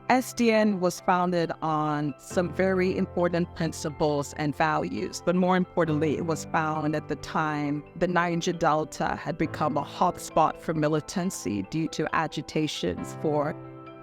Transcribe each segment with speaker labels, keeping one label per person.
Speaker 1: SDN was founded on some very important principles and values, but more importantly, it was found at the time the Niger Delta had become a hotspot for militancy due to agitations for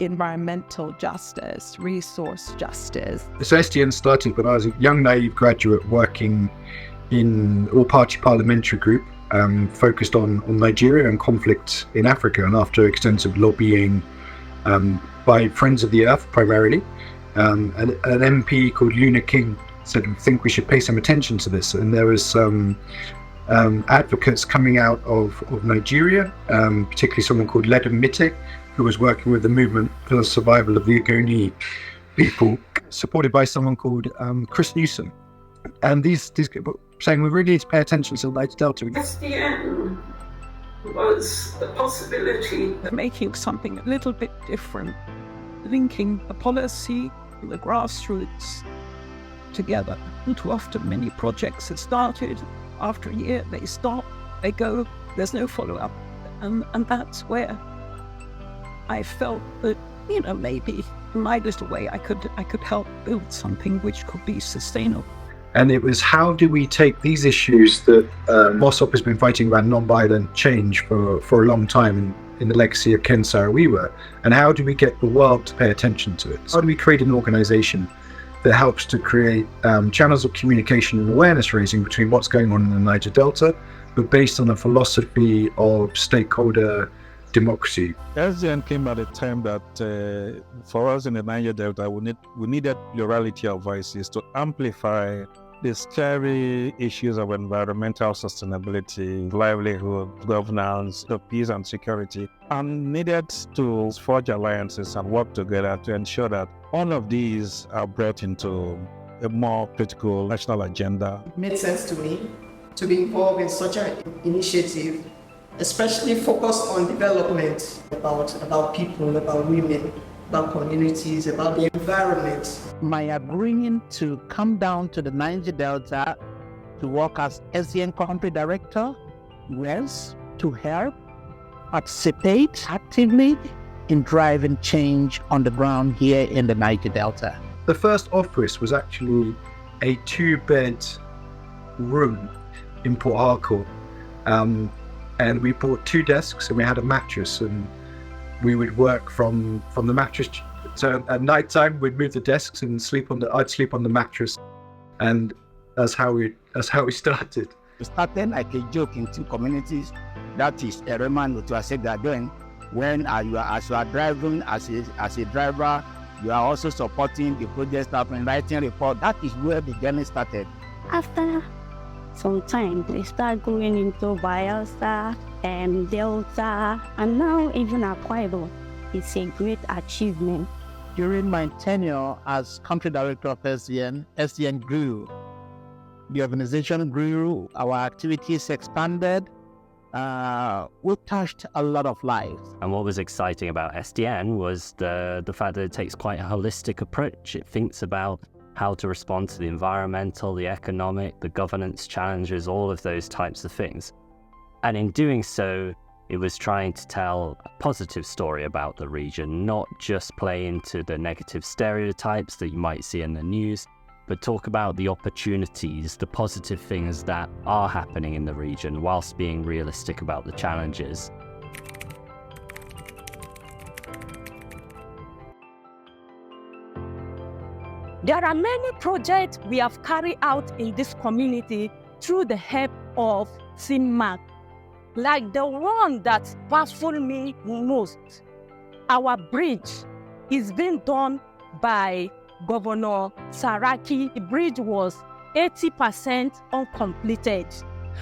Speaker 1: environmental justice, resource justice.
Speaker 2: So SDN started when I was a young, naive graduate working in all-party parliamentary group focused on Nigeria and conflict in Africa, and after extensive lobbying by Friends of the Earth primarily, an MP called Luna King said, "I think we should pay some attention to this." And there was some advocates coming out of Nigeria, particularly someone called Ledum Mitte, who was working with the movement for the survival of the Ogoni people, supported by someone called Chris Newsom. And these people saying we really need to pay attention to the Niger Delta.
Speaker 3: SDN was the possibility
Speaker 1: of making something a little bit different, linking the policy and the grassroots together. Too often many projects have started, after a year they stop, they go, there's no follow-up. And that's where I felt that, maybe in my little way I could help build something which could be sustainable.
Speaker 2: And it was, how do we take these issues that Mossop has been fighting about non-violent change for a long time in the legacy of Ken Saro-Wiwa, and how do we get the world to pay attention to it? How do we create an organization that helps to create channels of communication and awareness raising between what's going on in the Niger Delta, but based on a philosophy of stakeholder democracy?
Speaker 4: SDN came at a time that for us in the Niger Delta, we needed plurality of voices to amplify the scary issues of environmental sustainability, livelihood, governance, peace and security, and needed to forge alliances and work together to ensure that all of these are brought into a more critical national agenda.
Speaker 5: It made sense to me to be involved in such an initiative, especially focused on development, about people, about women, about communities, about the environment.
Speaker 6: My agreeing to come down to the Niger Delta to work as SDN country director was to help participate actively in driving change on the ground here in the Niger Delta.
Speaker 2: The first office was actually a 2-bed room in Port Harcourt. And we bought 2 desks and we had a mattress, and we would work from the mattress. So at night time we'd move the desks and I'd sleep on the mattress, and that's how we started.
Speaker 6: We started like a joke in 2 communities. That is a reminder to accept that doing when you are driving as a driver, you are also supporting the project staff and writing report. That is where the journey started.
Speaker 7: After some time, we start going into Bayelsa and Delta, and now even Akwa Ibom. It's a great achievement.
Speaker 6: During my tenure as country director of SDN grew. The organization grew, our activities expanded. We touched a lot of lives.
Speaker 8: And what was exciting about SDN was the fact that it takes quite a holistic approach. It thinks about how to respond to the environmental, the economic, the governance challenges, all of those types of things. And in doing so, it was trying to tell a positive story about the region, not just play into the negative stereotypes that you might see in the news, but talk about the opportunities, the positive things that are happening in the region, whilst being realistic about the challenges.
Speaker 9: There are many projects we have carried out in this community through the help of CIMAC. Like the one that baffled me most, our bridge is being done by Governor Saraki. The bridge was 80% uncompleted.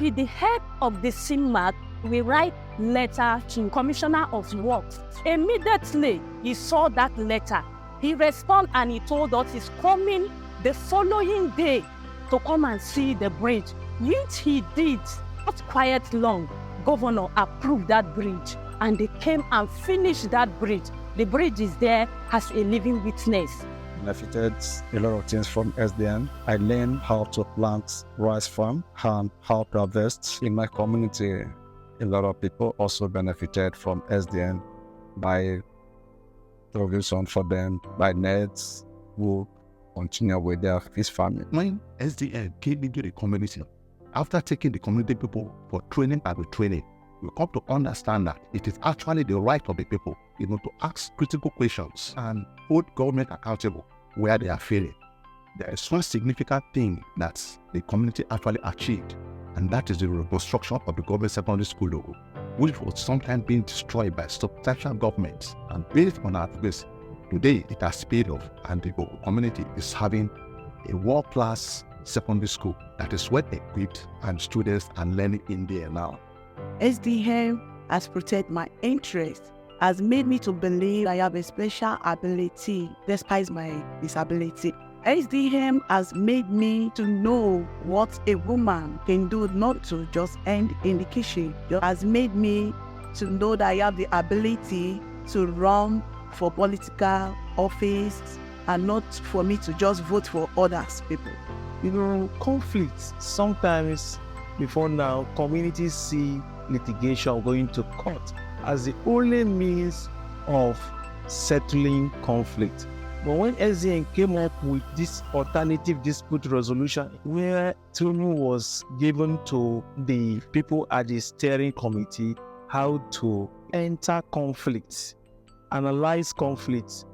Speaker 9: With the help of the CIMAC, we write letter to Commissioner of Works. Immediately, he saw that letter. He responded and he told us he's coming the following day to come and see the bridge, which he did. Not quite long, Governor approved that bridge and they came and finished that bridge. The bridge is there as a living witness.
Speaker 4: Benefited a lot of things from SDN. I learned how to plant rice farm and how to harvest. In my community, a lot of people also benefited from SDN by
Speaker 10: provision for them by nets who continue with their his family.
Speaker 11: When SDN came into the community, after taking the community people for training and retraining, we come to understand that it is actually the right of the people, to ask critical questions and hold government accountable where they are failing. There is one significant thing that the community actually achieved, and that is the reconstruction of the government secondary school logo, which was sometimes being destroyed by substantial governments. And based on our advice, today it has paid off, and the community is having a world-class secondary school that is well equipped, and students are learning in there now.
Speaker 12: SDN has protected my interest, has made me to believe I have a special ability despite my disability. SDN has made me to know what a woman can do, not to just end in the kitchen. It has made me to know that I have the ability to run for political office and not for me to just vote for others people.
Speaker 4: Conflicts sometimes before now, communities see litigation going to court as the only means of settling conflict. But when SDN came up with this alternative dispute resolution, where training was given to the people at the steering committee how to enter conflicts, analyze conflicts,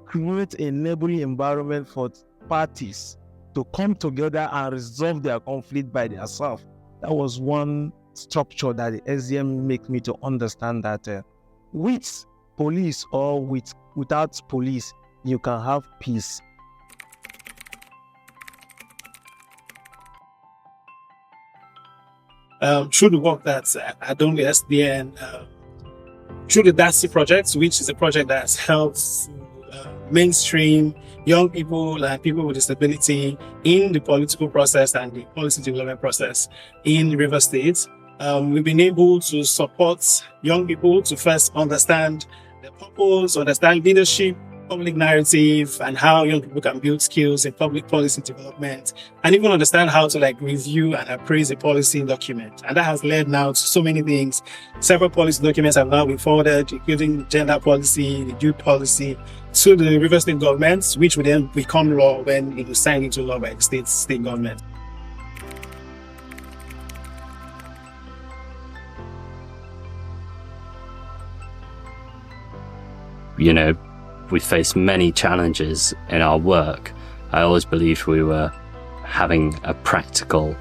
Speaker 4: create a neighboring environment for parties to come together and resolve their conflict by themselves. That was one structure that the SDN make me to understand that with police or without police, you can have peace.
Speaker 13: Through the work that I done with SDN, through the DASI project, which is a project that helps mainstream young people and people with disability in the political process and the policy development process in River State. We've been able to support young people to first understand the purpose, understand leadership, public narrative, and how young people can build skills in public policy development, and even understand how to review and appraise a policy document. And that has led now to so many things. Several policy documents have now been forwarded, including gender policy, the youth policy, to the River State government, which will then become law when it is signed into law by the state government.
Speaker 8: We faced many challenges in our work. I always believed we were having a practical,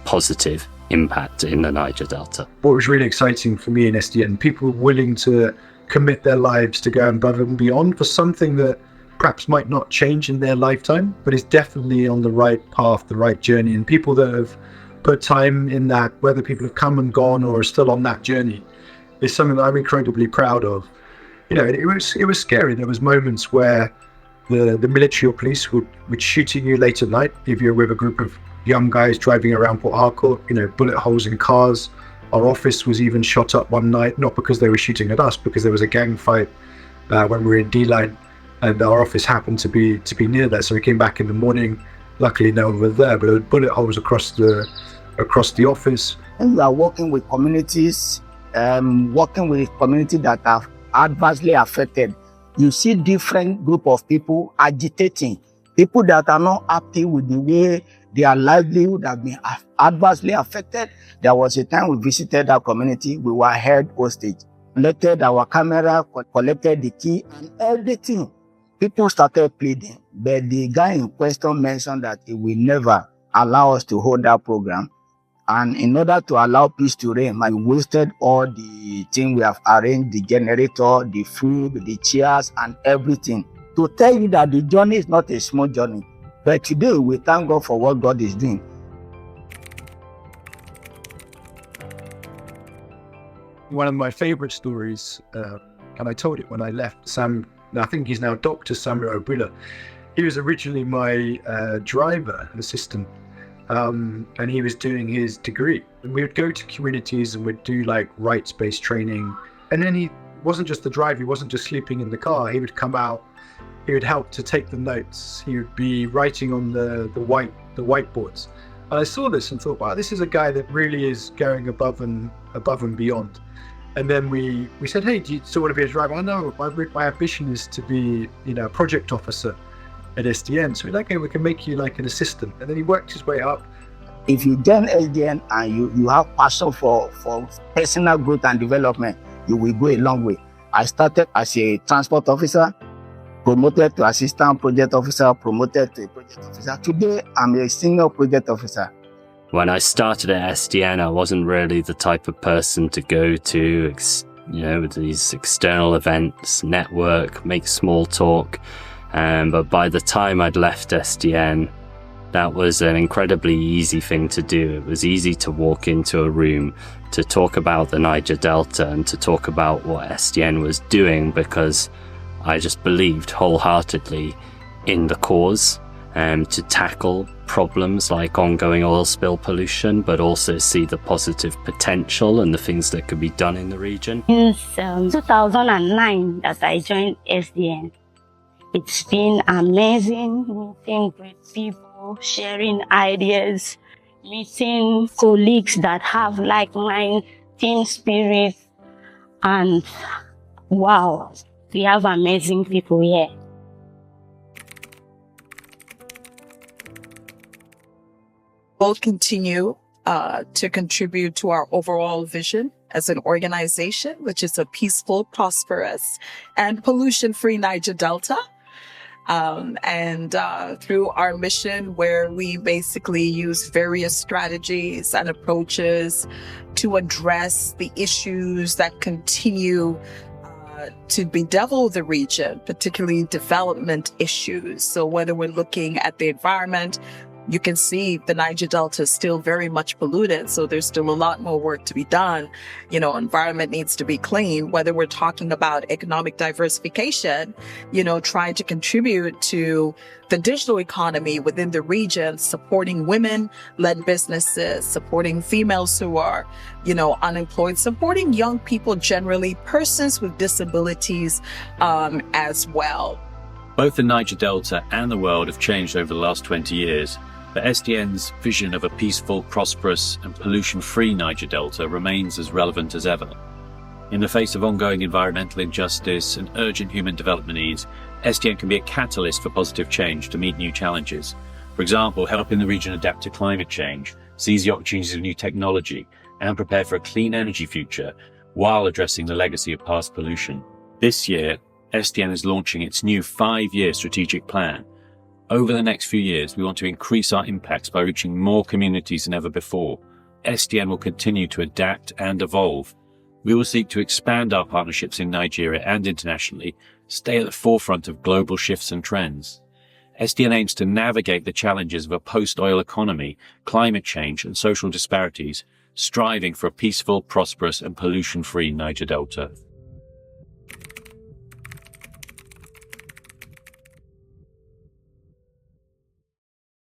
Speaker 8: positive impact in the Niger Delta.
Speaker 2: What was really exciting for me in SDN, people were willing to commit their lives to go above and beyond for something that perhaps might not change in their lifetime, but is definitely on the right path, the right journey. And people that have put time in that, whether people have come and gone or are still on that journey, is something that I'm incredibly proud of. It was scary. There was moments where the military or police would shoot at you late at night if you're with a group of young guys driving around Port Harcourt, bullet holes in cars. Our office was even shot up one night, not because they were shooting at us, because there was a gang fight when we were in D-Line, and our office happened to be near there. So we came back in the morning. Luckily no one was there, but there were bullet holes across the office.
Speaker 6: And we are working with communities, that are adversely affected. You see different group of people agitating, people that are not happy with the way their livelihood have been adversely affected. There was a time we visited that community, we were held hostage, collected our camera, collected the key and everything. People started pleading, but the guy in question mentioned that he will never allow us to hold that program. And in order to allow peace to reign, I wasted all the things we have arranged, the generator, the food, the chairs, and everything. To tell you that the journey is not a small journey. But today, we thank God for what God is doing.
Speaker 2: One of my favorite stories, and I told it when I left, Sam, I think he's now Dr. Samuel Obula. He was originally my driver assistant. And he was doing his degree, and we would go to communities and we'd do rights-based training. And then he wasn't just the driver, he wasn't just sleeping in the car, he would come out, he would help to take the notes, he would be writing on the whiteboards. And I saw this and thought, wow, this is a guy that really is going above and beyond. And then we said, hey, do you still want to be a driver? Oh, no, my ambition is to be, a project officer at SDN. So we're like, okay, we can make you like an assistant. And then he worked his way up.
Speaker 14: If you join SDN and you have passion for personal growth and development, you will go a long way. I started as a transport officer, promoted to assistant project officer, promoted to project officer. Today, I'm a senior project officer.
Speaker 8: When I started at SDN, I wasn't really the type of person to go to, these external events, network, make small talk. But by the time I'd left SDN, that was an incredibly easy thing to do. It was easy to walk into a room, to talk about the Niger Delta and to talk about what SDN was doing, because I just believed wholeheartedly in the cause, to tackle problems like ongoing oil spill pollution, but also see the positive potential and the things that could be done in the region.
Speaker 7: Since 2009 that I joined SDN, it's been amazing meeting great people, sharing ideas, meeting colleagues that have like-minded team spirit, and wow, we have amazing people here.
Speaker 15: We'll continue to contribute to our overall vision as an organization, which is a peaceful, prosperous, and pollution-free Niger Delta. Through our mission, where we basically use various strategies and approaches to address the issues that continue to bedevil the region, particularly development issues. So whether we're looking at the environment, you can see the Niger Delta is still very much polluted. So there's still a lot more work to be done. Environment needs to be clean. Whether we're talking about economic diversification, trying to contribute to the digital economy within the region, supporting women-led businesses, supporting females who are, unemployed, supporting young people generally, persons with disabilities as well.
Speaker 16: Both the Niger Delta and the world have changed over the last 20 years. But SDN's vision of a peaceful, prosperous and pollution-free Niger Delta remains as relevant as ever. In the face of ongoing environmental injustice and urgent human development needs, SDN can be a catalyst for positive change to meet new challenges. For example, helping the region adapt to climate change, seize the opportunities of new technology, and prepare for a clean energy future while addressing the legacy of past pollution. This year, SDN is launching its new 5-year strategic plan. Over the next few years, we want to increase our impacts by reaching more communities than ever before. SDN will continue to adapt and evolve. We will seek to expand our partnerships in Nigeria and internationally, stay at the forefront of global shifts and trends. SDN aims to navigate the challenges of a post-oil economy, climate change and social disparities, striving for a peaceful, prosperous and pollution-free Niger Delta.